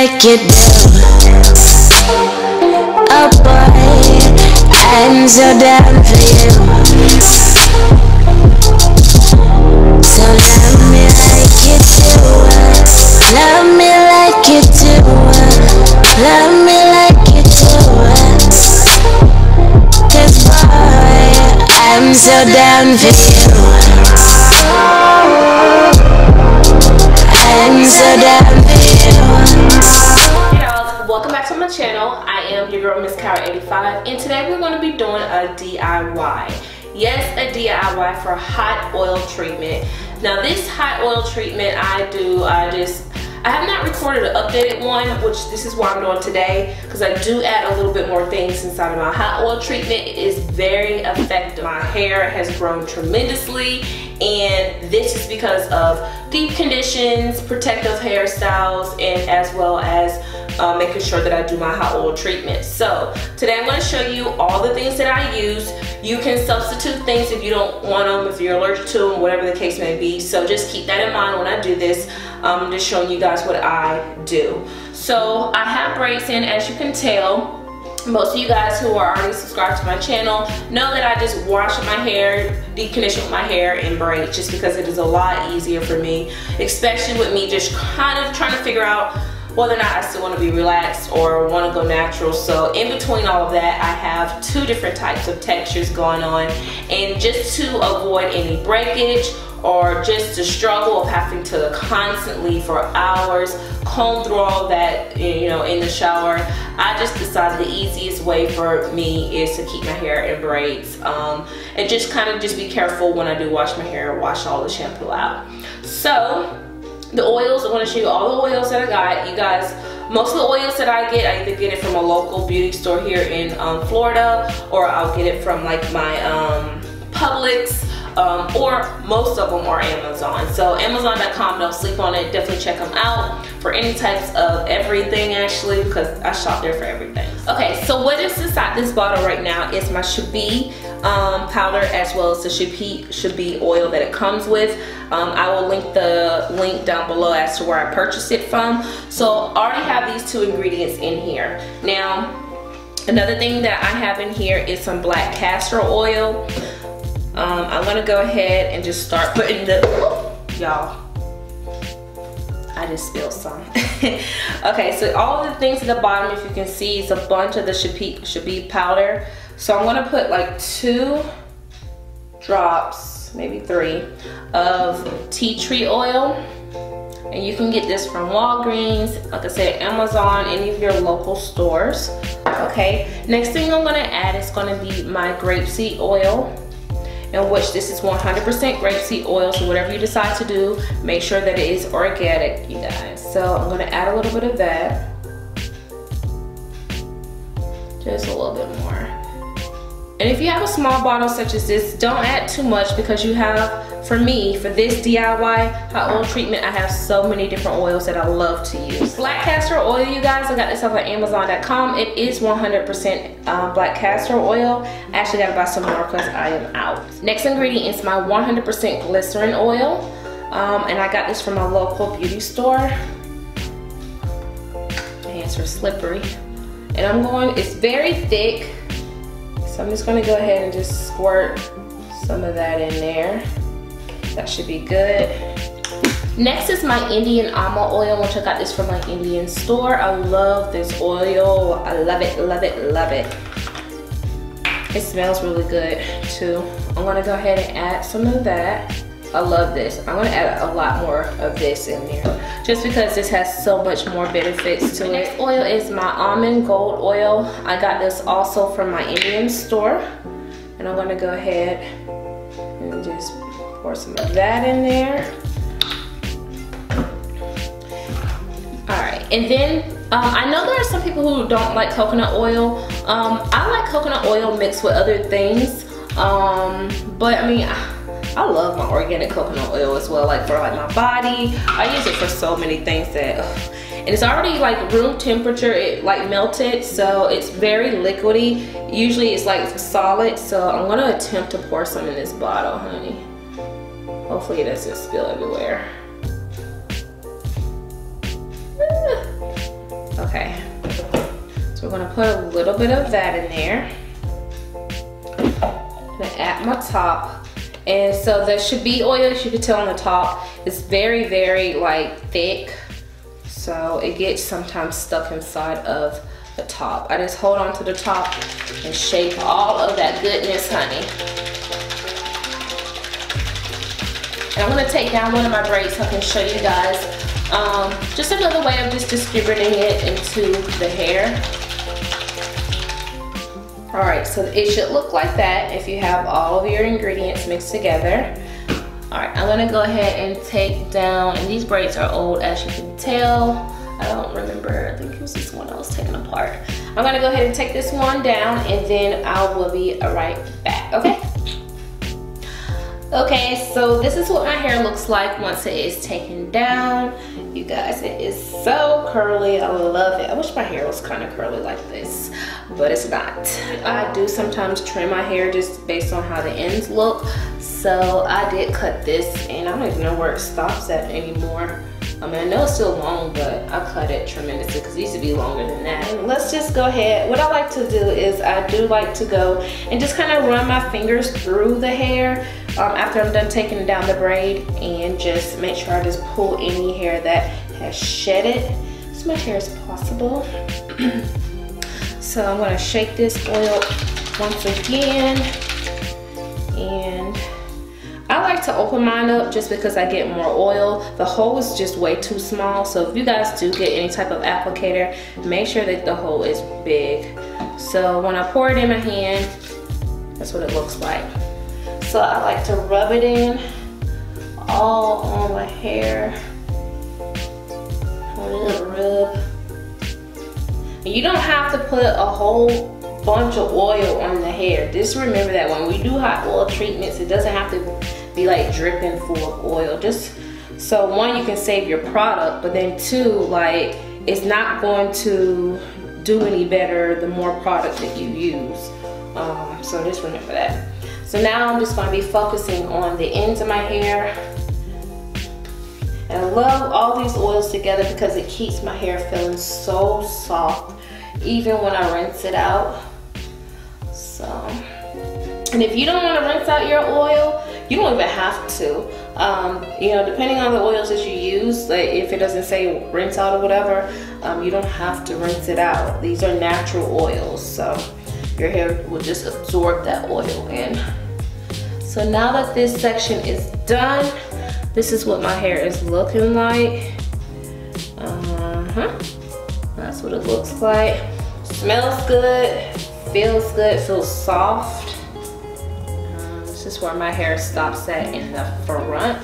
like you do. Oh boy, I'm so down for you. So love me like you do. Love me like you do. Love me like you do. 'Cause boy, I'm so down for you. I'm so down for you. Hey y'all, welcome back to my channel. I am your girl Mrs.Cowart 85, and today we're going to be doing a DIY. Yes, a DIY for hot oil treatment. Now this hot oil treatment I have not recorded an updated one, which this is what I'm doing today, because I do add a little bit more things inside of my hot oil treatment. It is very effective. My hair has grown tremendously, and this is because of deep conditions, protective hairstyles, and as well as making sure that I do my hot oil treatment. So today I'm going to show you all the things that I use. You can substitute things if you don't want them, if you're allergic to them, whatever the case may be. So just keep that in mind when I do this. I'm just showing you guys what I do. So I have braids in, as you can tell. Most of you guys who are already subscribed to my channel know that I just wash my hair, deep condition my hair, and braid, just because it is a lot easier for me, especially with me just kind of trying to figure out whether or not I still want to be relaxed or want to go natural. So in between all of that, I have two different types of textures going on, and just to avoid any breakage or just the struggle of having to constantly for hours comb through all that, you know, in the shower, I just decided the easiest way for me is to keep my hair in braids, and just kind of just be careful when I do wash my hair, wash all the shampoo out. So the oils, I want to show you all the oils that I got. You guys, most of the oils that I get, I either get it from a local beauty store here in Florida, or I'll get it from like my Publix, or most of them are Amazon. So Amazon.com, don't sleep on it. Definitely check them out for any types of everything, actually, because I shop there for everything. Okay, so what is inside this bottle right now is my Shabi powder, as well as the Shabi oil that it comes with. I will link the link down below as to where I purchased it from. So I already have these two ingredients in here. Now, another thing that I have in here is some black castor oil. I'm gonna go ahead and just start putting the, y'all, I just spilled some. Okay, so all the things at the bottom, if you can see, is a bunch of the Shabi powder. So I'm gonna put like 2 drops, maybe 3, of tea tree oil. And you can get this from Walgreens, like I said, Amazon, any of your local stores. Okay, next thing I'm gonna add is gonna be my grapeseed oil, in which this is 100% grapeseed oil. So whatever you decide to do, make sure that it is organic, you guys. So I'm gonna add a little bit of that. Just a little bit more. And if you have a small bottle such as this, don't add too much, because you have, for me, for this DIY hot oil treatment, I have so many different oils that I love to use. Black castor oil, you guys, I got this off of Amazon.com. It is 100% black castor oil. I actually gotta buy some more because I am out. Next ingredient is my 100% glycerin oil. And I got this from a local beauty store. My hands are slippery. And it's very thick. So I'm just gonna go ahead and just squirt some of that in there. That should be good. Next is my Indian almond oil, which I got this from my Indian store. I love this oil. I love it, love it, love it. It smells really good too. I'm gonna go ahead and add some of that. I love this. I'm gonna add a lot more of this in there, just because this has so much more benefits to it. Next oil is my almond gold oil. I got this also from my Indian store. And I'm gonna go ahead and just pour some of that in there. All right, and then I know there are some people who don't like coconut oil. I like coconut oil mixed with other things, but I mean, I love my organic coconut oil as well, like for like my body. I use it for so many things that, and it's already like room temperature, it like melted, so it's very liquidy. Usually it's like solid, so I'm gonna attempt to pour some in this bottle, honey. Hopefully it doesn't spill everywhere. Okay, so we're gonna put a little bit of that in there. At my top, and so the should be oil, as you can tell on the top, it's very, very like thick, so it gets sometimes stuck inside of the top. I just hold on to the top and shake all of that goodness, honey. And I'm gonna take down one of my braids so I can show you guys just another way of just distributing it into the hair. All right, so it should look like that if you have all of your ingredients mixed together. All right, I'm gonna go ahead and take down, and these braids are old, as you can tell. I don't remember, I think it was this one I was taking apart. I'm gonna go ahead and take this one down, and then I will be right back, okay? Okay, so this is what my hair looks like once it is taken down. You guys, it is so curly. I love it. I wish my hair was kind of curly like this, but it's not. I do sometimes trim my hair just based on how the ends look. So I did cut this, and I don't even know where it stops at anymore. I mean, I know it's still long, but I cut it tremendously because it used to be longer than that. And let's just go ahead. What I like to do is I do like to go and just kind of run my fingers through the hair after I'm done taking down the braid, and just make sure I just pull any hair that has shedded as much hair as possible. So I'm gonna shake this oil once again, and I like to open mine up just because I get more oil. The hole is just way too small, so if you guys do get any type of applicator, make sure that the hole is big. So when I pour it in my hand, that's what it looks like. So I like to rub it in all on my hair. A little rub. And you don't have to put a whole bunch of oil on the hair. Just remember that when we do hot oil treatments, it doesn't have to be like dripping full of oil. Just so one, you can save your product, but then two, like it's not going to do any better the more product that you use. So just remember that. So now I'm just going to be focusing on the ends of my hair. And I love all these oils together because it keeps my hair feeling so soft even when I rinse it out. So, and if you don't want to rinse out your oil, you don't even have to. You know, depending on the oils that you use, like if it doesn't say rinse out or whatever, you don't have to rinse it out. These are natural oils, so your hair will just absorb that oil in. So now that this section is done, this is what my hair is looking like. That's what it looks like. Smells good, feels good, feels soft. This is where my hair stops at in the front.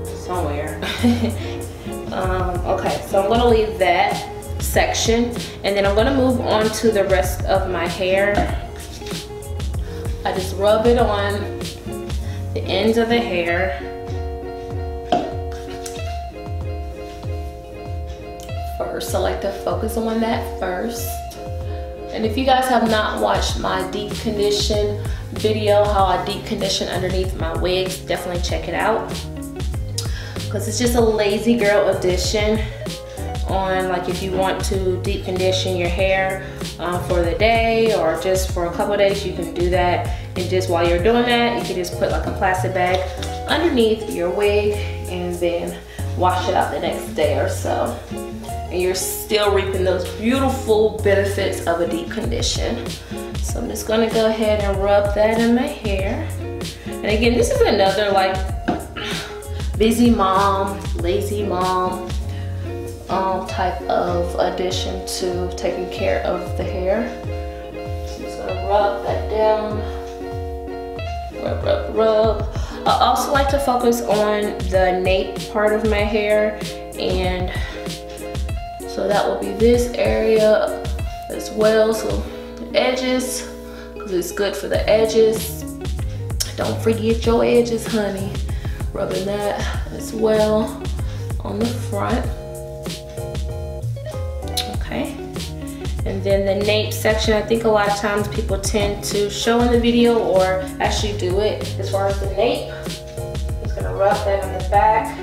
Somewhere. Okay, so I'm gonna leave that section, and then I'm gonna move on to the rest of my hair. I just rub it on the ends of the hair. First, I like to focus on that first. And if you guys have not watched my deep condition video, how I deep condition underneath my wigs, definitely check it out. Because it's just a lazy girl edition on like if you want to deep condition your hair for the day or just for a couple of days, you can do that. And just while you're doing that, you can just put like a plastic bag underneath your wig and then wash it out the next day or so. And you're still reaping those beautiful benefits of a deep condition. So I'm just gonna go ahead and rub that in my hair. And again, this is another like busy mom, lazy mom type of addition to taking care of the hair. So I'm just gonna rub that down. Rub, rub, rub. I also like to focus on the nape part of my hair, and so that will be this area as well. So the edges, because it's good for the edges. Don't forget your edges, honey. Rubbing that as well on the front. Okay. And then the nape section, I think a lot of times people tend to show in the video or actually do it as far as the nape. Just gonna rub that on the back.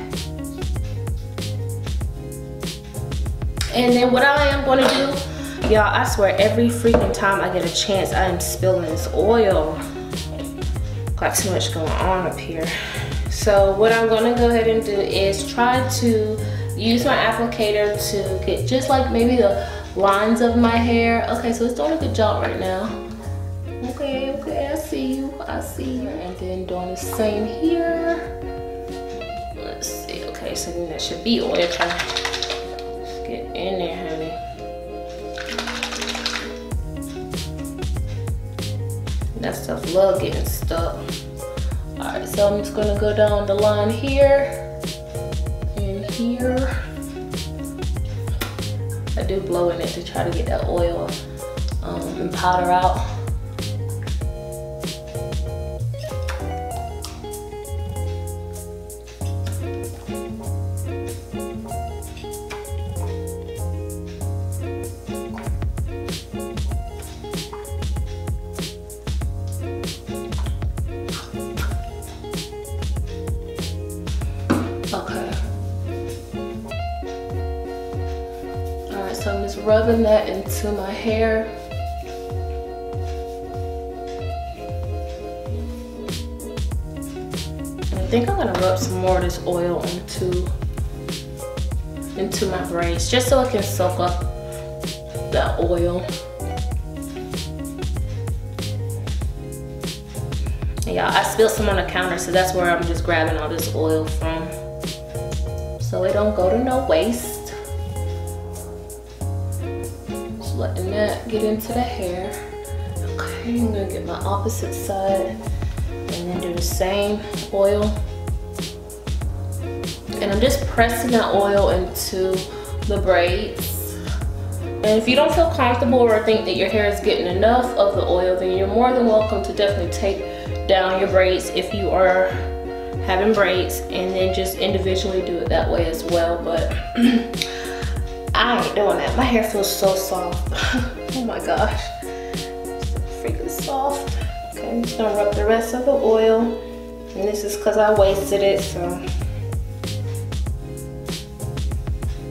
And then what I am going to do, y'all, I swear every freaking time I get a chance, I am spilling this oil. Got too much going on up here. So what I'm going to go ahead and do is try to use my applicator to get just like maybe the lines of my hair. Okay, so it's doing a good job right now. Okay, I see you. And then doing the same here. Let's see. Okay, so then that should be oil. Try to get in there, honey. That stuff love getting stuck. Alright, so I'm just gonna go down the line here and here. I do blow in it to try to get that oil and powder out. So I'm just rubbing that into my hair. And I think I'm gonna rub some more of this oil into my braids, just so it can soak up that oil. And y'all, I spilled some on the counter, so that's where I'm just grabbing all this oil from, so it don't go to no waste. Letting that get into the hair. Okay, I'm gonna get my opposite side and then do the same oil. And I'm just pressing that oil into the braids. And if you don't feel comfortable or think that your hair is getting enough of the oil, then you're more than welcome to definitely take down your braids if you are having braids, and then just individually do it that way as well. But I ain't doing that. My hair feels so soft. Oh my gosh. So freaking soft. Okay, I'm just gonna rub the rest of the oil. And this is because I wasted it, so.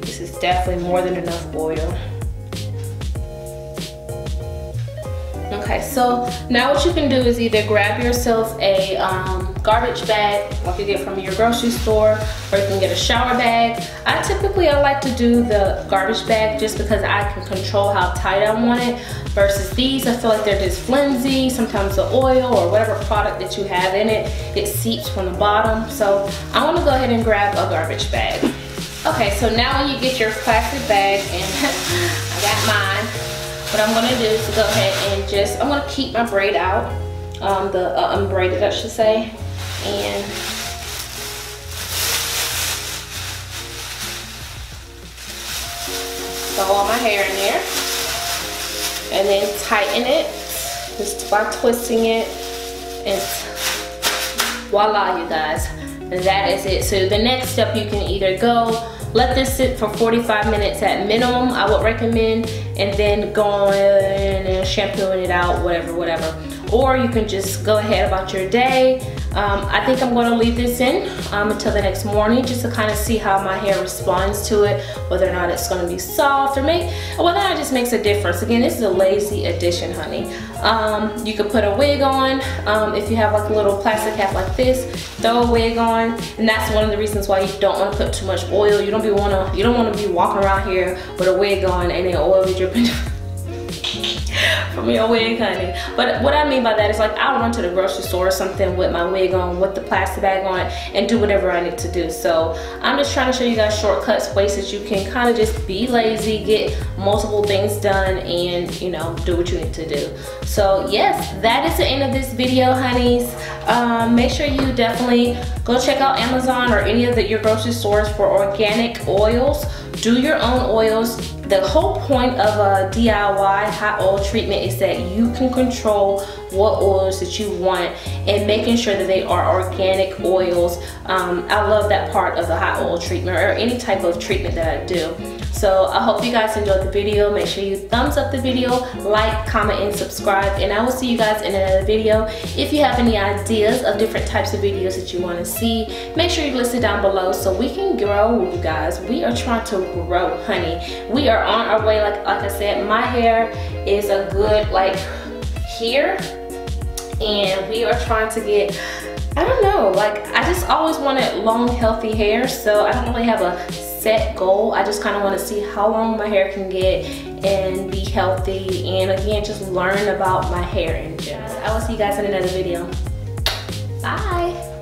This is definitely more than enough oil. Okay, so now what you can do is either grab yourself a garbage bag like you get from your grocery store, or you can get a shower bag. I like to do the garbage bag just because I can control how tight I want it, versus these, I feel like they're just flimsy. Sometimes the oil or whatever product that you have in it, it seeps from the bottom. So I want to go ahead and grab a garbage bag. Okay, so now when you get your plastic bag, and I got mine, what I'm gonna do is to go ahead and just, I'm gonna keep my braid out, unbraided I should say, and throw all my hair in there, and then tighten it just by twisting it, and voila, you guys, that is it. So the next step, you can either go let this sit for 45 minutes at minimum, I would recommend, and then go in and shampooing it out, whatever. Or you can just go ahead about your day. I think I'm gonna leave this in until the next morning, just to kind of see how my hair responds to it, whether or not it's gonna be soft, or whether or not it just makes a difference. Again, this is a lazy addition, honey. You could put a wig on. If you have like a little plastic hat like this, throw a wig on, and that's one of the reasons why you don't want to put too much oil. You don't want to be walking around here with a wig on and then oil dripping from your wig, honey. But what I mean by that is, like, I'll run to the grocery store or something with my wig on, with the plastic bag on, and do whatever I need to do. So I'm just trying to show you guys shortcuts, ways that you can kind of just be lazy, get multiple things done, and, you know, do what you need to do. So yes, that is the end of this video, honeys. Make sure you definitely go check out Amazon or any of your grocery stores for organic oils. Do your own oils. The whole point of a DIY hot oil treatment is that you can control what oils that you want, and making sure that they are organic oils. I love that part of the hot oil treatment, or any type of treatment that I do. So I hope you guys enjoyed the video. Make sure you thumbs up the video, like, comment, and subscribe, and I will see you guys in another video. If you have any ideas of different types of videos that you want to see, make sure you list it down below so we can grow, you guys. We are trying to grow, honey. We are on our way. Like I said, my hair is a good like here, and we are trying to get, I don't know, like I just always wanted long healthy hair, so I don't really have a set goal. I just kind of want to see how long my hair can get and be healthy, and again just learn about my hair in general. I will see you guys in another video. Bye.